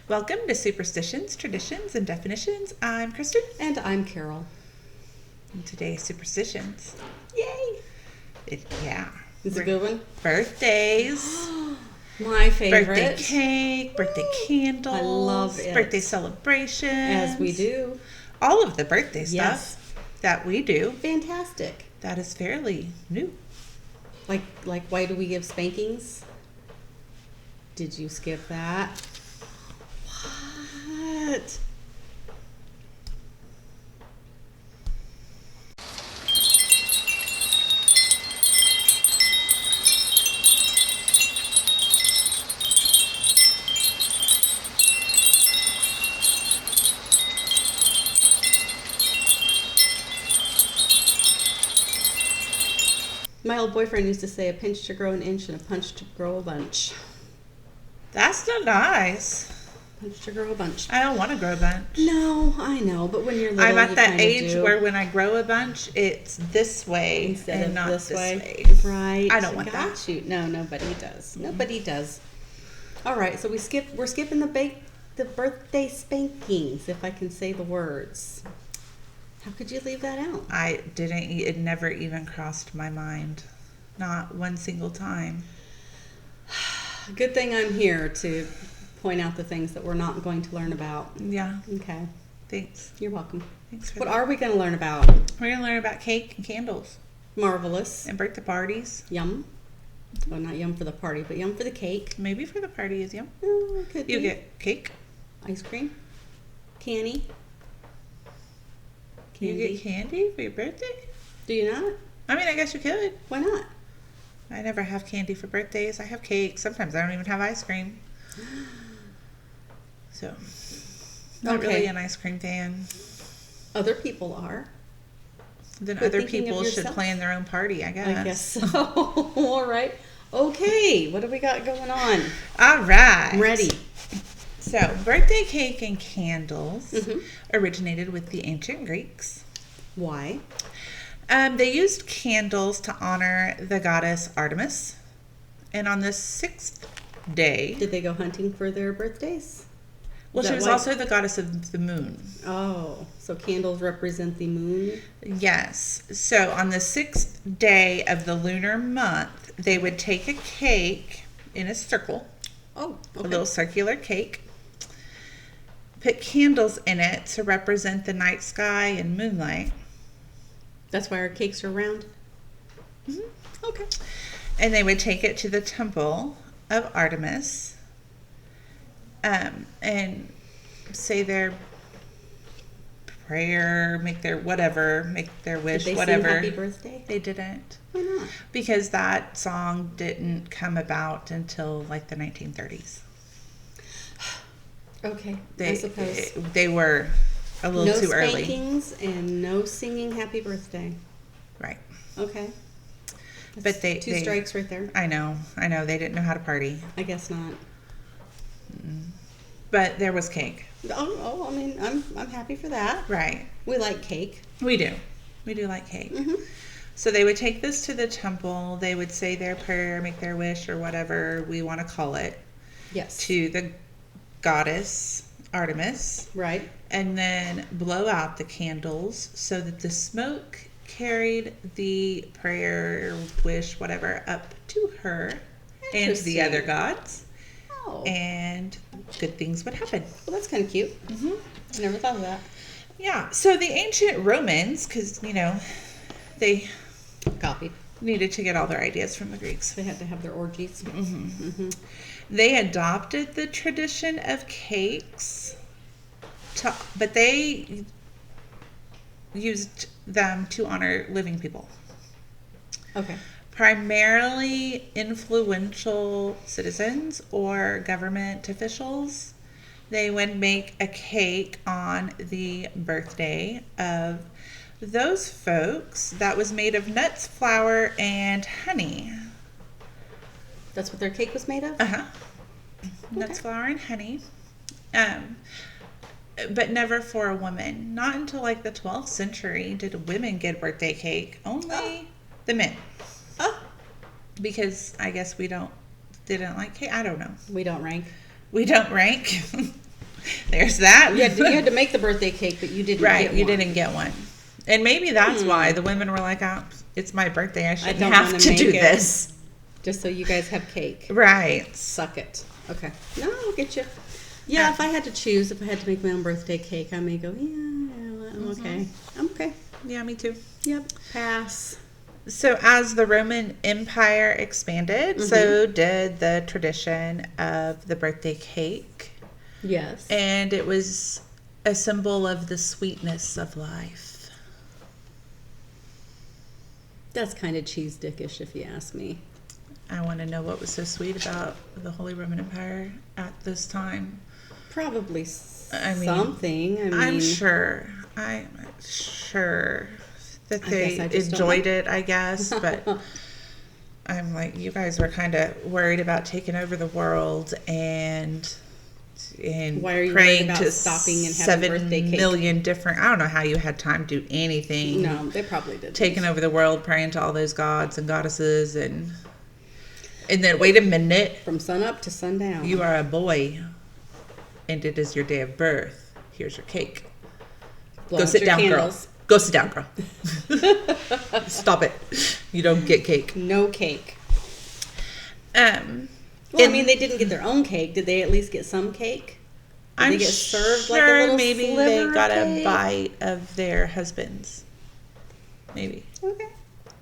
Welcome to Superstitions, Traditions, and Definitions. I'm Kristen. And I'm Carol. And today's Superstitions. Yay! Yeah. It's a good one. Birthdays. My favorite. Birthday cake, birthday candles. I love it. Birthday celebrations. As we do. All of the birthday Yes. stuff that we do. Fantastic. That is fairly new. Like why do we give spankings? Did you skip that? What? My old boyfriend used to say a pinch to grow an inch and a punch to grow a bunch. That's not nice. Punch to grow a bunch. I don't want to grow a bunch. No, I know, but when you're little, I'm at you that kinda age do. where when I grow a bunch, it's this way Instead and of not this way. way. Right. I don't want Got that. you. No, nobody does. Nobody does. All right, so we're skipping the birthday spankings, if I can say the words. How could you leave that out? I didn't. It never even crossed my mind. Not one single time. Good thing I'm here to point out the things that we're not going to learn about. Yeah. Okay. Thanks. You're welcome. Thanks for What that. are we going to learn about? We're gonna learn about cake and candles Marvelous. and birthday parties. Yum. Well, not yum for the party, but yum for the cake. Maybe for the party is yum. Oh, could You be. get cake. Ice cream. Candy. You get candy for your birthday. Do you not? I mean, I guess you could. Why not? I never have candy for birthdays. I have cake. Sometimes I don't even have ice cream. So, not Okay. really an ice cream fan. Other people are. Then Quit other thinking of people should yourself. plan their own party, I guess. I guess so. All right. Okay. What do we got going on? All right. I'm ready. So, birthday cake and candles Mhm. originated with the ancient Greeks. Why? They used candles to honor the goddess Artemis. And on the sixth day, Did they go hunting for their birthdays? well, Is she that was why? also the goddess of the moon. Oh, so candles represent the moon? Yes. So on the sixth day of the lunar month, they would take a cake in a circle, Oh, a okay. little circular cake, put candles in it to represent the night sky and moonlight. That's why our cakes are round? Mhm. Okay. And they would take it to the temple of Artemis and say their prayer, make their whatever, make their wish, Did they whatever. sing happy birthday? They didn't. Why not? Because that song didn't come about until like the 1930s. Okay, I They suppose. they were a little No too early. spankings and no singing happy birthday. Right. Okay. But they- two they- strikes right there. I know. They didn't know how to party. I guess not. But there was cake. I mean, I'm happy for that. Right. We like cake. We do. We do like cake. Mm-hmm. So they would take this to the temple. They would say their prayer, make their wish, or whatever we want to call it, Yes. to the goddess Artemis, Right. and then blow out the candles so that the smoke carried the prayer, wish, whatever, up to her and the other Interesting. gods, Oh. and good things would happen. Well, that's kind of cute. Mm-hmm. I never thought of that. Yeah. So the ancient Romans, because they Copy. needed to get all their ideas from the Greeks. They had to have their orgies. Mm-hmm. Mm-hmm. They adopted the tradition of cakes, but they used them to honor living people. Okay. Primarily influential citizens or government officials. They would make a cake on the birthday of those folks that was made of nuts, flour, and honey. That's what their cake was made of? Uh-huh. Nuts, flour, and honey. But never for a woman. Not until like the 12th century did women get birthday cake. Only the men. Oh, Because I guess we didn't like cake. I don't know. we don't rank. We don't rank. There's that. You had to make the birthday cake, but you didn't Right, get you one. didn't get one. And maybe that's why the women were like, oh, it's my birthday. I shouldn't don't have wanna to make do it. this. Just so you guys have cake. Right. Suck it. Okay. No, I'll get you. Yeah, if I had to choose, if I had to make my own birthday cake, I may go, I'm okay. I'm okay. Yeah, me too. Yep. Pass. So as the Roman Empire expanded, so did the tradition of the birthday cake. Yes. And it was a symbol of the sweetness of life. That's kind of cheese dickish, if you ask me. I want to know what was so sweet about the Holy Roman Empire at this time. Probably I mean, something. I mean, I'm sure that they I just don't enjoyed know. it, I guess, but I'm like, you guys were kind of worried about taking over the world and Why are you worried praying about to stopping and having birthday 7 cake? million different, I don't know how you had time to do anything. No, they probably did. Taking over the world, praying to all those gods and goddesses, and then wait a minute, From sun up to sundown. you are a boy and it is your day of birth. Here's your cake. Blow Go out sit your down, candles. girl. Go sit down, girl. Stop it. You don't get cake. No cake. Um, Well, I in- mean, they didn't get their own cake. Did they at least get some cake? Did I'm they get served like a sure little maybe sliver they of got a cake? bite of their husbands. Maybe. Okay.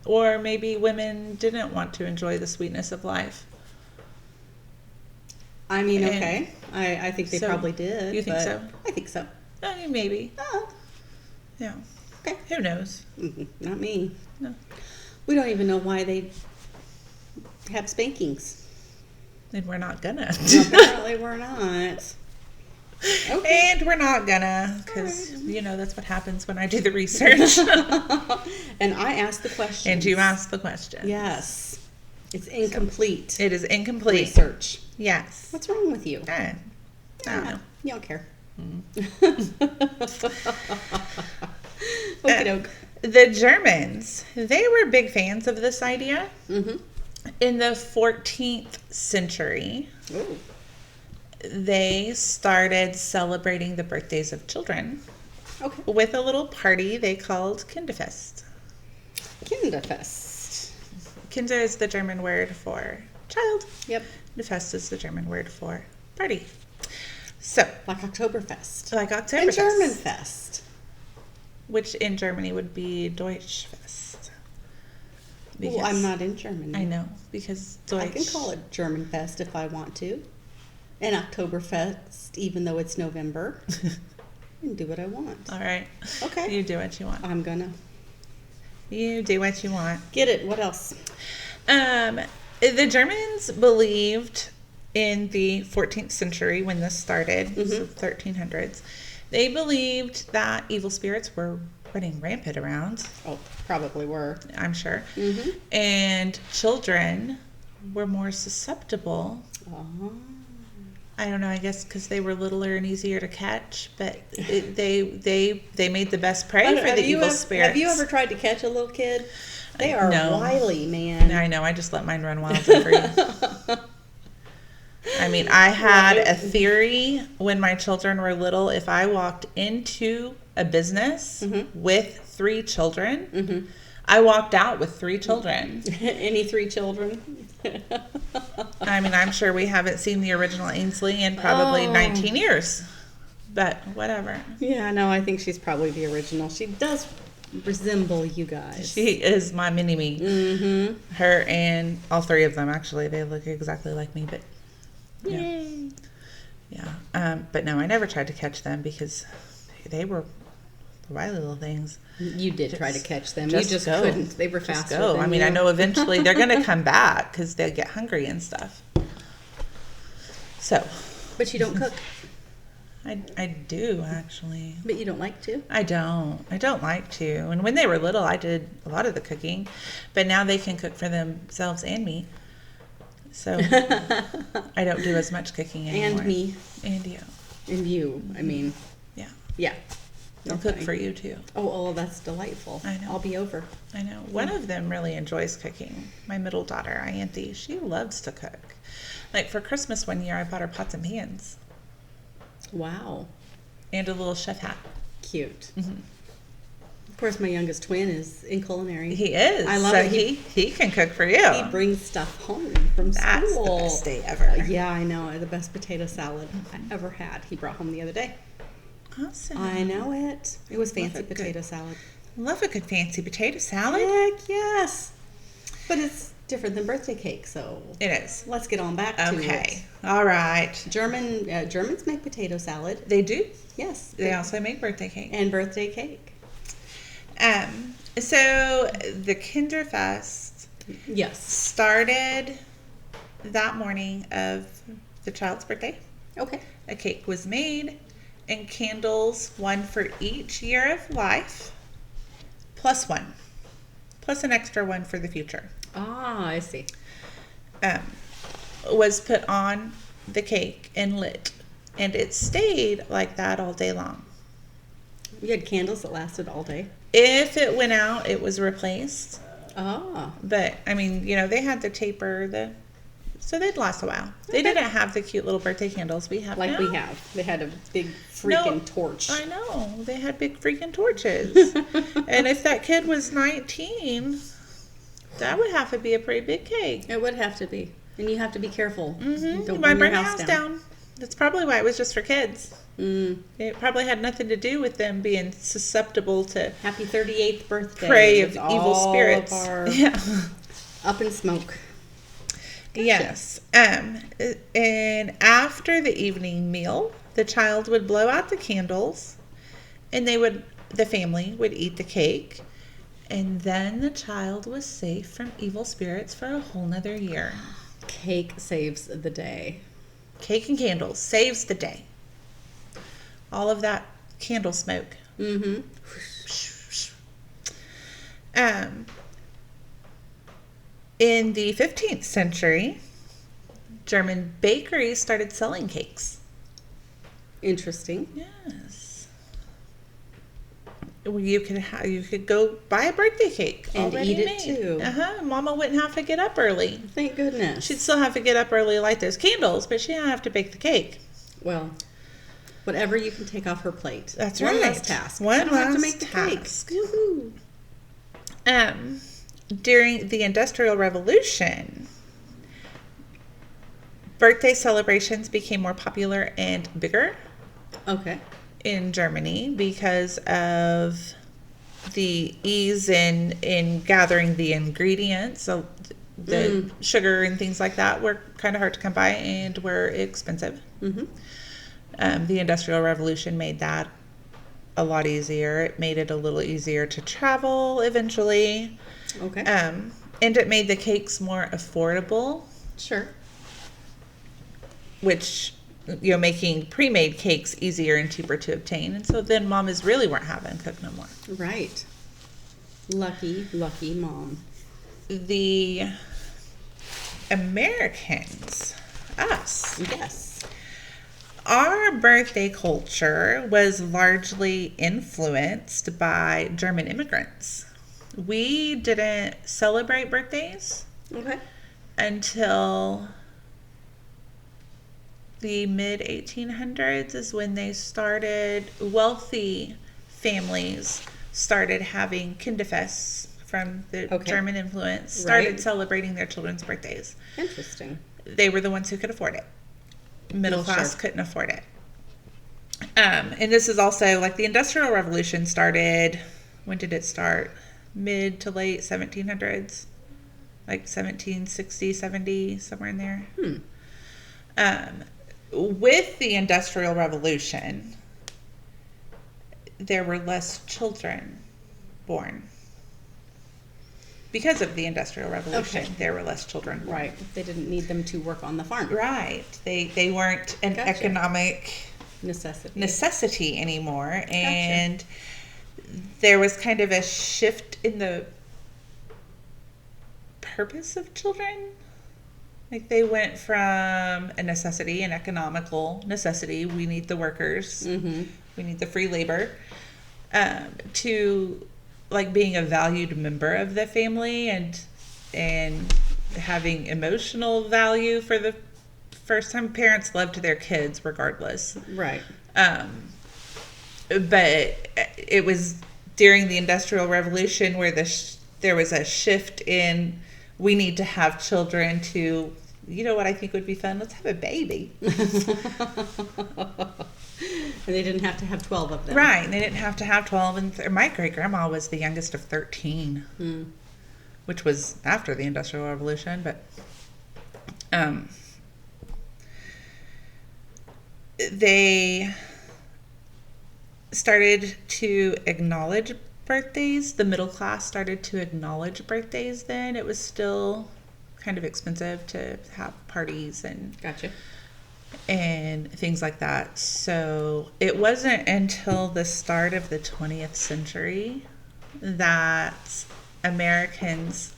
Or maybe women didn't want to enjoy the sweetness of life. I mean, And okay. I think they so, probably did. you think but so? I think so. I mean, maybe. Oh, Yeah. okay. Who knows? Not me. No. We don't even know why they have spankings. And we're not gonna. Apparently, we're not. Okay. And we're not gonna, because, that's what happens when I do the research. And I asked the question. And you ask the question. Yes. It's incomplete It is incomplete. research. Yes. What's wrong with you? I don't know. You don't care. Uh, Okie doke. The Germans, they were big fans of this idea. Mm-hmm. In the 14th century, Ooh. they started celebrating the birthdays of children Okay. with a little party they called Kinderfest. Kinderfest. Kinder is the German word for child. Yep. The Fest is the German word for party. So, Like Oktoberfest. like And Oktoberfest, German Fest. which in Germany would be Deutschfest. Well, I'm not in Germany. I know, because Deutsch. I can call it German Fest if I want to. And Oktoberfest, even though it's November. I can do what I want. All right. Okay. You do what you want. I'm gonna. You do what you want. Get it. What else? The Germans believed in the 14th century when this started, so 1300s, they believed that evil spirits were running rampant around, Oh, probably were. I'm sure. Mm-hmm. And children were more susceptible. Oh. I don't know, I guess because they were littler and easier to catch, but they made the best prey for the evil spirits. Have you ever tried to catch a little kid? They are No. wily, man. I know, I just let mine run wild over you. I mean, I had a theory when my children were little. If I walked into a business with 3 children, I walked out with 3 children. Any 3 children? I mean, I'm sure we haven't seen the original Ainsley in probably 19 years, but whatever. Yeah, no, I think she's probably the original. She does resemble you guys. She is my mini-me. Mm-hmm. Her and all 3 of them, actually. They look exactly like me, but Yay. yeah. But no, I never tried to catch them because they were wily little things. You did try to catch them. Just You just go. couldn't. They were Just faster go. than I mean, you. I know eventually they're going to come back because they'll get hungry and stuff. So, But you don't cook. I do actually. But you don't like to? I don't like to. And when they were little, I did a lot of the cooking, but now they can cook for themselves and me. So I don't do as much cooking anymore. And me. And you. And you. I mean, Yeah. yeah. I'll cook for you too. Oh, that's delightful. I know. I'll be over. I know. One of them really enjoys cooking. My middle daughter, Auntie, she loves to cook. Like for Christmas one year, I bought her pots and pans. Wow. and a little chef hat. Cute. Mm-hmm. Of course, my youngest twin is in culinary. He is. I love so it. He can cook for you. He brings stuff home from That's school. the best day ever. Yeah, I know. The best potato salad I ever had. He brought home the other day. Awesome. I know it. It was fancy it. potato salad. Love a good fancy potato salad. Heck yes. But it's different than birthday cake, so It is. let's get on back to it. Okay. All right. Germans make potato salad. They do. Yes. They also make birthday cake. And birthday cake. So the Kinderfest Yes. started that morning of the child's birthday. Okay. A cake was made and candles, one for each year of life, plus one, plus an extra one for the future, Ah, I see. was put on the cake and lit. And it stayed like that all day long. You had candles that lasted all day. If it went out, it was replaced. Ah. But, I mean, they had the taper, so they'd last a while. They Okay. didn't have the cute little birthday candles we have Like now. we have. They had a big freaking torch. I know. They had big freaking torches. And if that kid was 19, that would have to be a pretty big cake. It would have to be. And you have to be careful. Mm-hmm. Don't You might burn your burn the house down. That's probably why it was just for kids. Mm. It probably had nothing to do with them being susceptible to Happy 38th birthday. prey of With evil all spirits. Of our Yeah. up in smoke. Gotcha. Yes. And after the evening meal, the child would blow out the candles, and the family would eat the cake, and then the child was safe from evil spirits for a whole nother year. Cake saves the day. Cake and candles saves the day. All of that candle smoke. Mm-hmm. In the 15th century, German bakeries started selling cakes. Interesting. Yes. You could go buy a birthday cake And already eat it made. too. Mama wouldn't have to get up early. Thank goodness. She'd still have to get up early, light those candles, but she didn't have to bake the cake. Well, whatever you can take off her plate. That's One right. less task. One I don't have to less make the task. cake. Woohoo. During the Industrial Revolution, birthday celebrations became more popular and bigger Okay. in Germany because of the ease in gathering the ingredients. So the sugar and things like that were kind of hard to come by and were expensive. Mm-hmm. The Industrial Revolution made that a lot easier. It made it a little easier to travel eventually. Okay. And it made the cakes more affordable, Sure. which, making pre-made cakes easier and cheaper to obtain. And so then mamas really weren't having to cook no more. Right. Lucky, lucky mom. The Americans, us, Yes. our birthday culture was largely influenced by German immigrants. We didn't celebrate birthdays Okay. until the mid 1800s is when wealthy families started having Kinderfests from the Okay. German influence, started Right. celebrating their children's birthdays. Interesting. They were the ones who could afford it. Middle Well, class sure. couldn't afford it. And this is also like the Industrial Revolution started. When did it start? Mid to late 1700s, like 1760, 70, somewhere in there. With the Industrial Revolution, there were less children born. Because of the Industrial Revolution, Okay. there were less children born. Right. They didn't need them to work on the farm. Right. They weren't an Gotcha. economic Necessity. anymore. And there was kind of a shift in the purpose of children. Like they went from a necessity, an economical necessity, we need the workers, Mm-hmm. we need the free labor, to like being a valued member of the family and having emotional value for the first time parents loved their kids regardless. Right. But it was during the Industrial Revolution where there was a shift in we need to have children to, you know what I think would be fun? Let's have a baby. And they didn't have to have 12 of them. Right. They didn't have to have 12. And my great-grandma was the youngest of 13, which was after the Industrial Revolution. But they started to acknowledge birthdays. The middle class started to acknowledge birthdays then. It was still kind of expensive to have parties and Gotcha. and things like that. So it wasn't until the start of the 20th century that Americans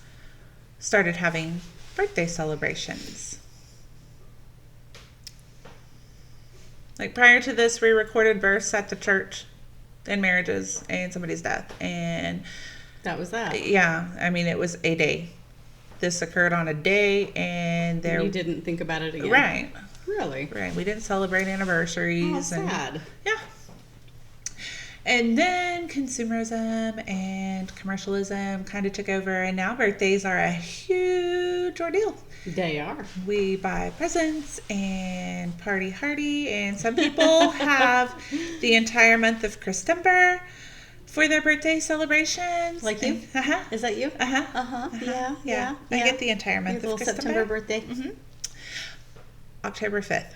started having birthday celebrations. Like prior to this, we recorded births at the church and marriages and somebody's death. And That was that. yeah, I mean, it was a day. This occurred on a day and there... You didn't think about it again. Right. Really? Right. We didn't celebrate anniversaries. Oh, sad. Yeah. And then consumerism and commercialism kind of took over, and now birthdays are a huge ordeal. They are. We buy presents and party hardy, and some people have the entire month of Christmas for their birthday celebrations. Like you? Uh-huh. Is that you? Uh-huh. Uh-huh. Uh-huh. Yeah. I get the entire month Your of little Christmas. September birthday. Mm-hmm. October 5th.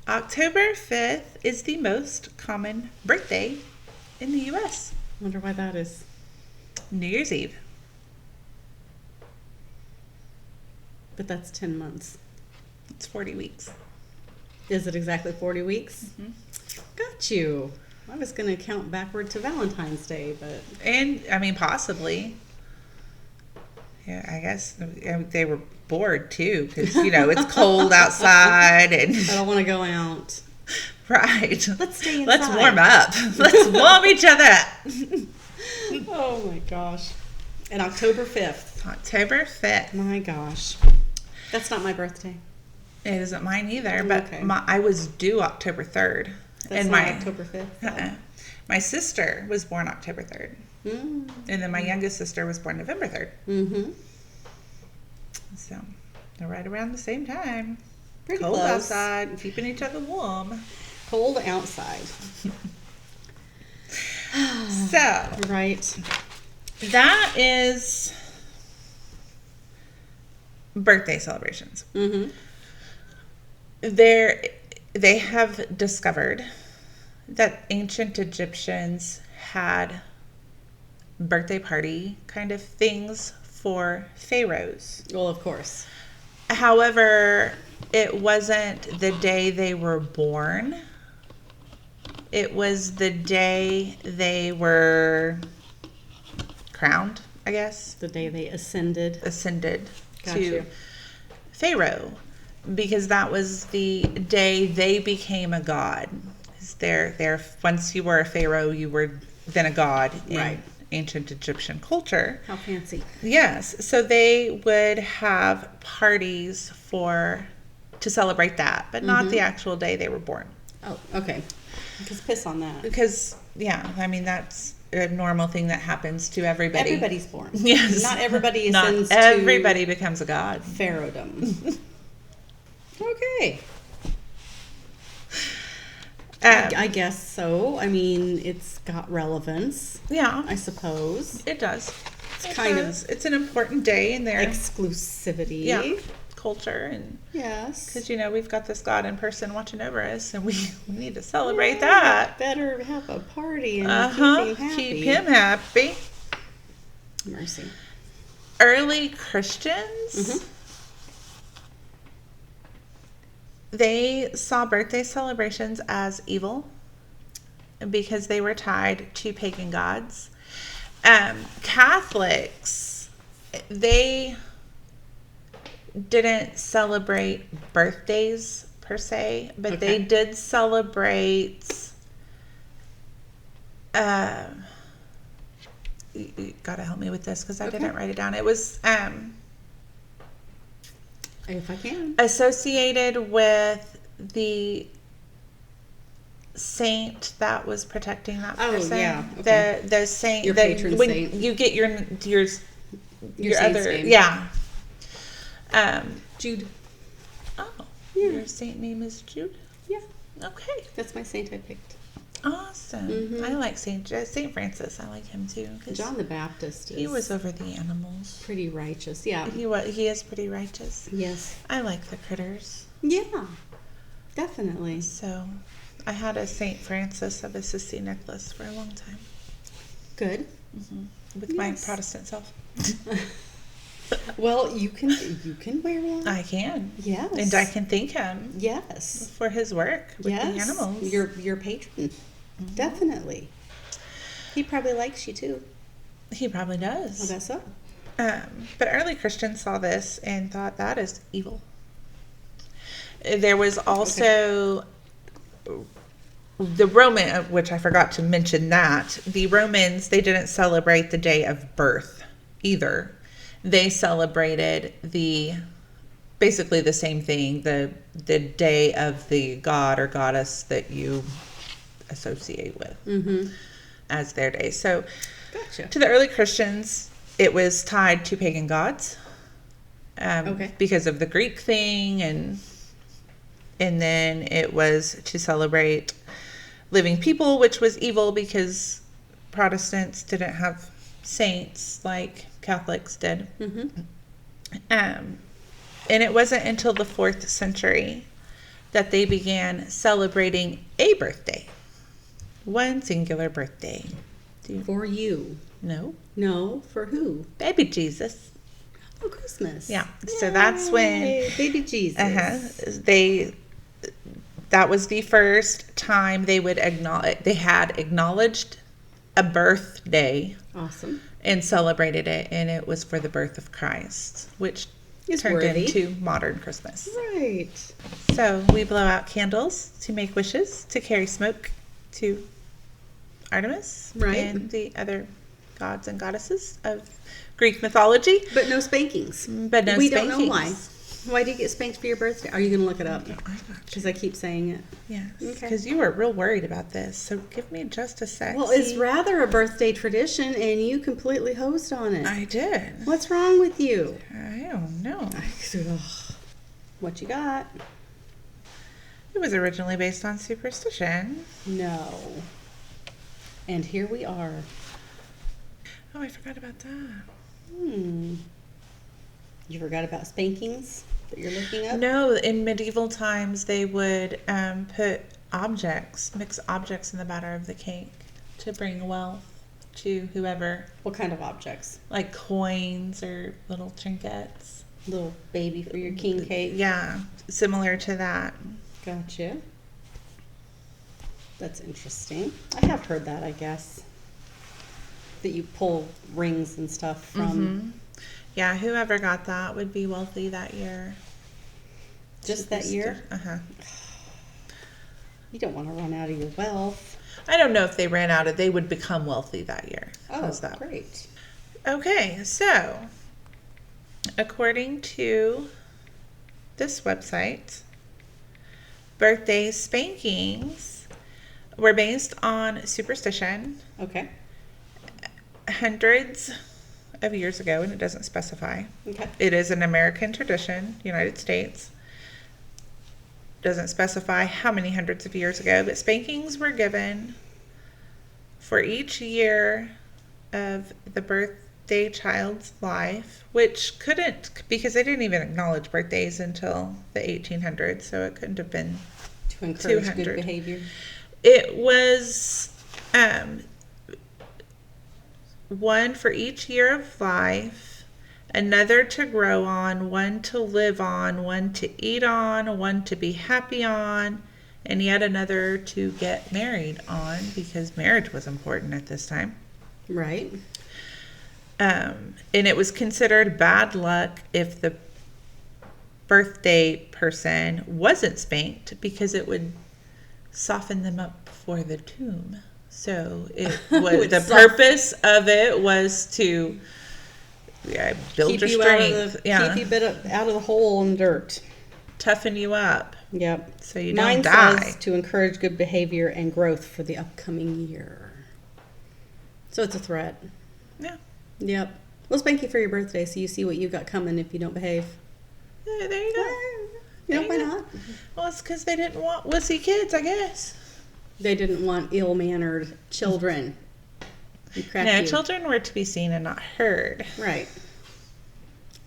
October 5th is the most common birthday in the U.S. Wonder why that is. New Year's Eve. But that's 10 months. It's 40 weeks. Is it exactly 40 weeks? Mm-hmm. Got you. I was going to count backward to Valentine's Day, but... And, I mean, possibly. Yeah, I guess they were bored, too, because, you know, it's cold outside and... I don't want to go out. Right. Let's stay inside. Let's warm up. Let's warm each other up. Oh, my gosh. And October 5th. October 5th. My gosh. That's not my birthday. It isn't mine either, but Okay. I was due October 3rd. That's and not my October 5th. My sister was born October 3rd. Mm. And then my youngest sister was born November 3rd. Mm-hmm. So they're right around the same time. Pretty Cold close. outside, keeping each other warm. Cold outside. So Right. that is birthday celebrations. Mm-hmm. They have discovered that ancient Egyptians had birthday party kind of things for pharaohs. Well, of course. However, it wasn't the day they were born. It was the day they were crowned, I guess. The day they ascended. Ascended Got to you. Pharaoh. Because that was the day they became a god. Once you were a pharaoh, you were then a god in Right. ancient Egyptian culture. How fancy. Yes, so they would have parties to celebrate that, but not the actual day they were born. Oh, okay. Because piss on that. Because I mean that's a normal thing that happens to everybody. Everybody's born. Yes. Not everybody Not ascends everybody becomes a god. to pharaohdom. Okay. I guess so. I mean, it's got relevance, Yeah, I suppose. it does. It's an important day in their Exclusivity. culture, and Yes. because we've got this God in person watching over us, and we need to celebrate that. Better have a party and Uh-huh. keep him happy. Keep him happy. Mercy. Early Christians, they saw birthday celebrations as evil because they were tied to pagan gods. Catholics, they didn't celebrate birthdays per se, but they Okay. did celebrate. You gotta help me with this because I Okay. didn't write it down. It was If I can. Associated with the saint that was protecting that person. Oh, yeah. Okay. The saint. Your patron when saint. you get your Your saint's other name. yeah. Jude. Oh, Yeah. your saint name is Jude. Yeah. Okay. That's my saint I picked. Awesome. Mhm. I like Saint Francis. I like him too. 'Cause John the Baptist is he was over the animals. pretty righteous. Yeah. He is pretty righteous. Yes. I like the critters. Yeah. Definitely. So, I had a Saint Francis of Assisi necklace for a long time Good. with my Yes. Protestant self. Well, you can wear one. I can. Yes. And I can thank him Yes. for his work with Yes. the animals. Your patron. Definitely. He probably likes you too. He probably does. I bet so. But early Christians saw this and thought that is evil. There was also the Roman, which I forgot to mention that. The Romans, they didn't celebrate the day of birth either. They celebrated basically the same thing, the day of the god or goddess that you associate with as their day. So Gotcha. to the early Christians, it was tied to pagan gods because of the Greek thing, and then it was to celebrate living people, which was evil because Protestants didn't have saints like Catholics did. And it wasn't until the 4th century that they began celebrating a birthday. One singular birthday. For you. No. No, for who? Baby Jesus. Oh, Christmas. Yeah. So that's when Yay, baby Jesus. That was the first time they had acknowledged a birthday Awesome. and celebrated it, and it was for the birth of Christ, which Is turned worthy. into modern Christmas. Right. So we blow out candles to make wishes, to carry smoke to Artemis Right. and the other gods and goddesses of Greek mythology. But no spankings. But no we spankings. don't know why. Why do you get spanked for your birthday? Are you going to look it up? I got you. Because I keep saying it. Yes, Okay. because you were real worried about this. So give me just a sec. Well, it's See? rather a birthday tradition, and you completely host on it. I did. What's wrong with you? I don't know. What you got? It was originally based on Superstition. No. And here we are. Oh, I forgot about that. You forgot about spankings that you're looking up? No, in medieval times they would put mix objects in the batter of the cake to bring wealth to whoever, What kind of objects? like coins or little trinkets. Little baby for your king cake? Yeah, similar to that. Gotcha. That's interesting. I have heard that, I guess. That you pull rings and stuff from. Yeah, whoever got that would be wealthy that year. Just that year? Uh-huh. You don't want to run out of your wealth. I don't know if they ran out of, they would become wealthy that year. Oh, How's that? great. Okay, so according to this website, birthday spankings were based on superstition Okay. hundreds of years ago, and it doesn't specify. Okay. It is an American tradition, United States. Doesn't specify how many hundreds of years ago, but spankings were given for each year of the birthday child's life, which couldn't, because they didn't even acknowledge birthdays until the 1800s, so it couldn't have been. To encourage 200. good behavior. It was one for each year of life, another to grow on, one to live on, one to eat on, one to be happy on, and yet another to get married on, because marriage was important at this time. Right. And it was considered bad luck if the birthday person wasn't spanked, because it would soften them up for the tomb. So it was the purpose of it was to Yeah, build Keep your you strength. Yeah, keep you out of the hole and dirt. toughen you up Yep. so you Mine don't die. says to encourage good behavior and growth for the upcoming year. So it's a threat. Yeah. Yep. We'll spank you for your birthday so you see what you got coming if you don't behave. Yeah, there you go. You know, There why you go. not? Well, it's because they didn't want wussy kids, I guess. They didn't want ill-mannered children. No, children were to be seen and not heard. Right.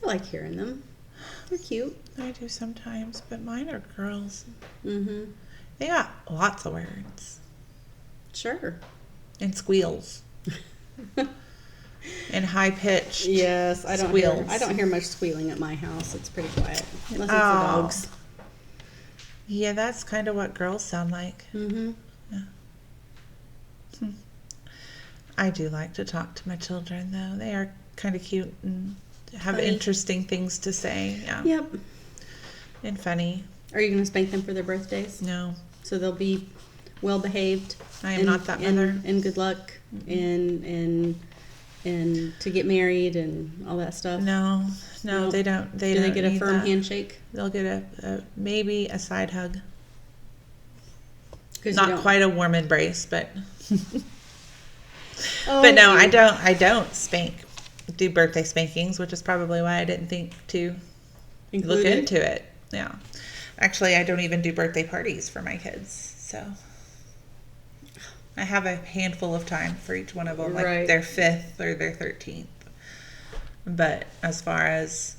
I like hearing them. They're cute. I do sometimes, but mine are girls. Mm-hmm. They got lots of words Sure. and squeals and high pitched. Yes, I don't squeals. I don't hear much squealing at my house. It's pretty quiet. Unless it's the Oh. dogs. Yeah, that's kind of what girls sound like. Mm-hmm. I do like to talk to my children, though. They are kind of cute and have Funny. interesting things to say. Yeah. Yep. And funny. Are you going to spank them for their birthdays? No, So they'll be well behaved. I am not that mother. And good luck and to get married and all that stuff. No, Nope. they don't. They Do don't they get a need firm that. handshake? They'll get a maybe a side hug. 'Cause you Not don't- quite a warm embrace, but Oh, but no, dear. I don't do birthday spankings, which is probably why I didn't think to Include look it? into it. Yeah. Actually, I don't even do birthday parties for my kids, so I have a handful of time for each one of them, like Right. their 5th or their 13th. But as far as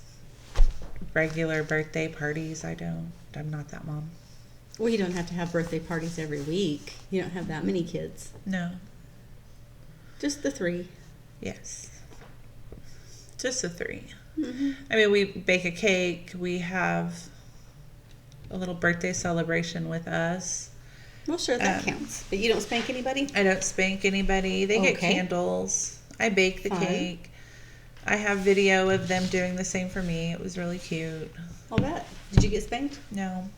regular birthday parties, I'm not that mom. Well, you don't have to have birthday parties every week. You don't have that many kids. No. Just the 3. Yes. Just the 3. Mm-hmm. I mean, we bake a cake. We have a little birthday celebration with us. Well, sure, that counts. But you don't spank anybody? I don't spank anybody. They get Okay. candles. I bake the Fun. cake. I have video of them doing the same for me. It was really cute. I'll bet. Did you get spanked? No.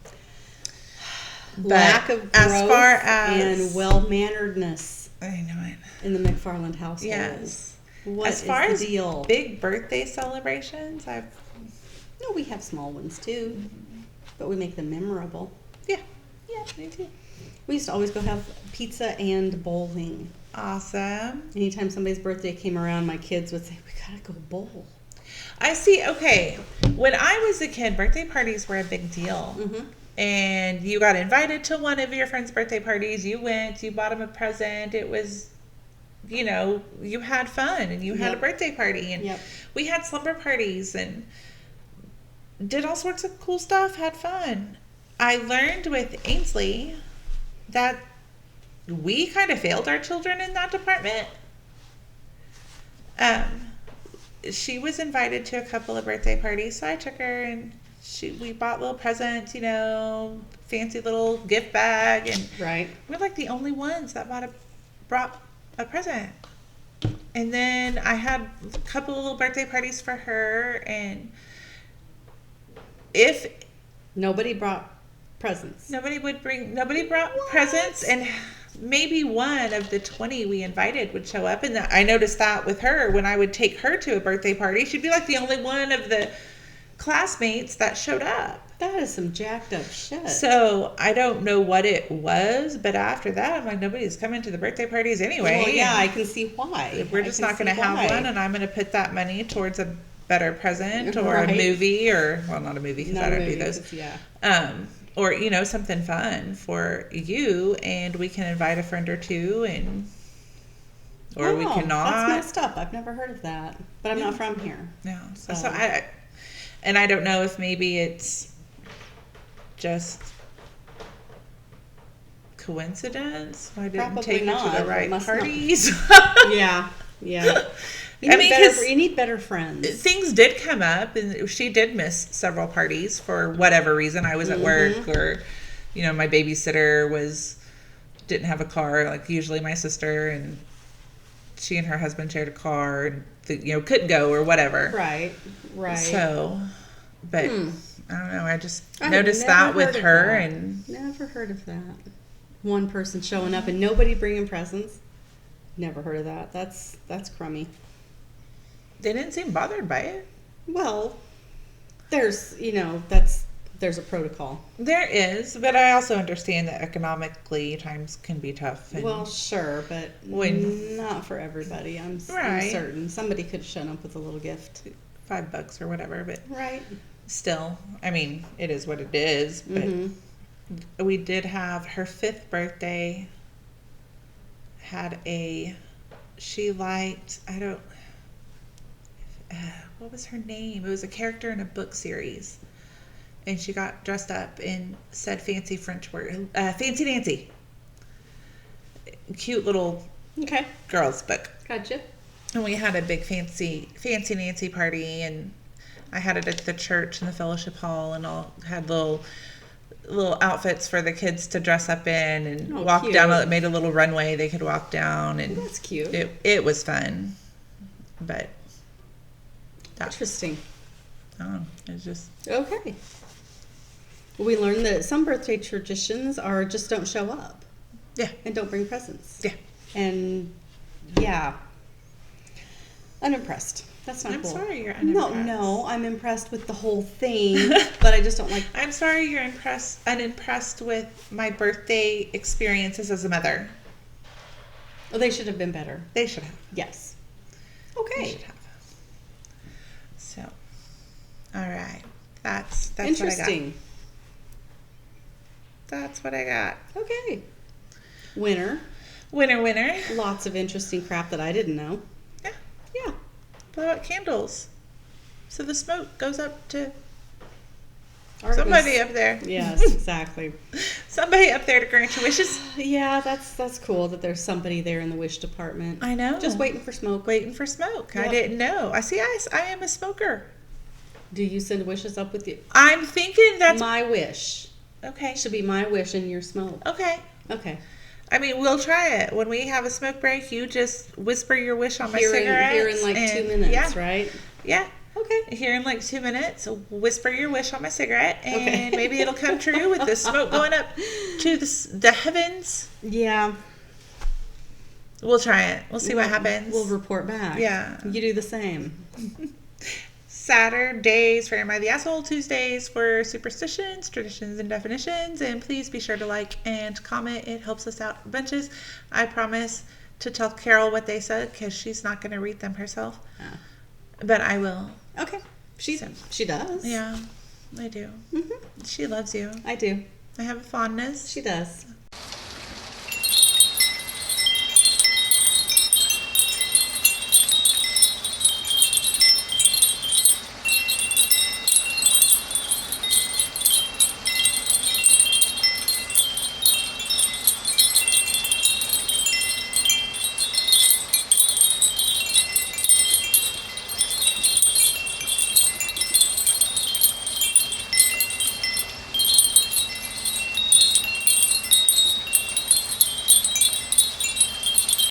Lack But of growth as far as and well-manneredness I know it. in the McFarland household. Yes. What As far is as the deal? big birthday celebrations, No, we have small ones too, but we make them memorable. yeah, me too. We used to always go have pizza and bowling. Awesome. Anytime somebody's birthday came around, my kids would say, "We gotta go bowl." I see. Okay, when I was a kid, birthday parties were a big deal. Mm-hmm. And you got invited to one of your friends' birthday parties. You went, you bought them a present. It was, you had fun and you had a Yep. birthday party. And Yep. we had slumber parties and did all sorts of cool stuff, had fun. I learned with Ainsley that we kind of failed our children in that department. She was invited to a couple of birthday parties, so I took her and we bought little presents, fancy little gift bag, and Right. we're like the only ones that brought a present. And then I had a couple of little birthday parties for her, and if Nobody brought presents. nobody brought presents, and maybe one of the 20 we invited would show up. And I noticed that with her when I would take her to a birthday party, she'd be like the only one of the classmates that showed up. That is some jacked up shit. So I don't know what it was, but after that, I'm like, nobody's coming to the birthday parties anyway. Well, yeah, I can see why. We're just not going to have one, and I'm going to put that money towards a better present or a Right. movie, or not a movie because I don't do those. Yeah. Or something fun for you, and we can invite a friend or two, or we Oh, cannot. That's messed up. I've never heard of that, but I'm not from here. No. So So- I don't know if maybe it's just coincidence. I didn't Probably take her not. to the It right must not. parties. Yeah, yeah. You I need, mean, 'cause you need better friends. Things did come up, and she did miss several parties for whatever reason. I was at work, or my babysitter didn't have a car, like usually my sister, and she and her husband shared a car, and couldn't go or whatever. Right, right. So, but I don't know. I just I have noticed never that with heard of her, that. and Never heard of that. One person showing up and nobody bringing presents. Never heard of that. That's crummy. They didn't seem bothered by it. Well, there's there's a protocol. There is, but I also understand that economically times can be tough. And Well, sure, but not for everybody. I'm Right. certain somebody could have shown up with a little gift. $5 or whatever, but Right. still, I mean, it is what it is. But Mm-hmm. we did have her 5th birthday. She liked, what was her name? It was a character in a book series. And she got dressed up and said fancy French word. Fancy Nancy. Cute little Okay. girls book. Gotcha. And we had a big fancy Nancy party, and I had it at the church in the fellowship hall, and all had little outfits for the kids to dress up in and walk cute. down. It made a little runway they could walk down, and That's cute. it was fun. But Interesting. it was just Okay. We learned that some birthday traditions are just don't show up yeah. and don't bring presents. Yeah. And yeah, unimpressed. That's not I'm cool. sorry you're No, unimpressed. I'm impressed with the whole thing, but I just don't like. I'm sorry you're unimpressed with my birthday experiences as a mother. Oh, they should have been better. They should have. Yes. They Okay. should have. So, all right. That's what I got. Interesting. That's what I got. Okay. Winner. Winner. Lots of interesting crap that I didn't know. Yeah. Yeah. Blow out candles. So the smoke goes up to Artemis. somebody up there. Yes, exactly. Somebody up there to grant your wishes. Yeah, that's cool that there's somebody there in the wish department. I know. Just waiting for smoke. Waiting for smoke. Yep. I didn't know. I am a smoker. Do you send wishes up with you? I'm thinking that's My wish. okay. Should be my wish and your smoke. Okay. Okay. I mean, we'll try it. When we have a smoke break, you just whisper your wish on my cigarette. Here in like 2 minutes, yeah, right? Yeah. Okay. Here in like 2 minutes, whisper your wish on my cigarette, and Okay. maybe it'll come true with the smoke going up to the heavens. Yeah. We'll try it. We'll see what happens. We'll report back. Yeah. You do the same. Saturdays for Am I the Asshole? Tuesdays for Superstitions, Traditions, and Definitions. And please be sure to like and comment. It helps us out bunches. I promise to tell Carol what they said because she's not going to read them herself. Ah. But I will. Okay. She does. Yeah, I do. Hmm. She loves you. I do. I have a fondness. She does.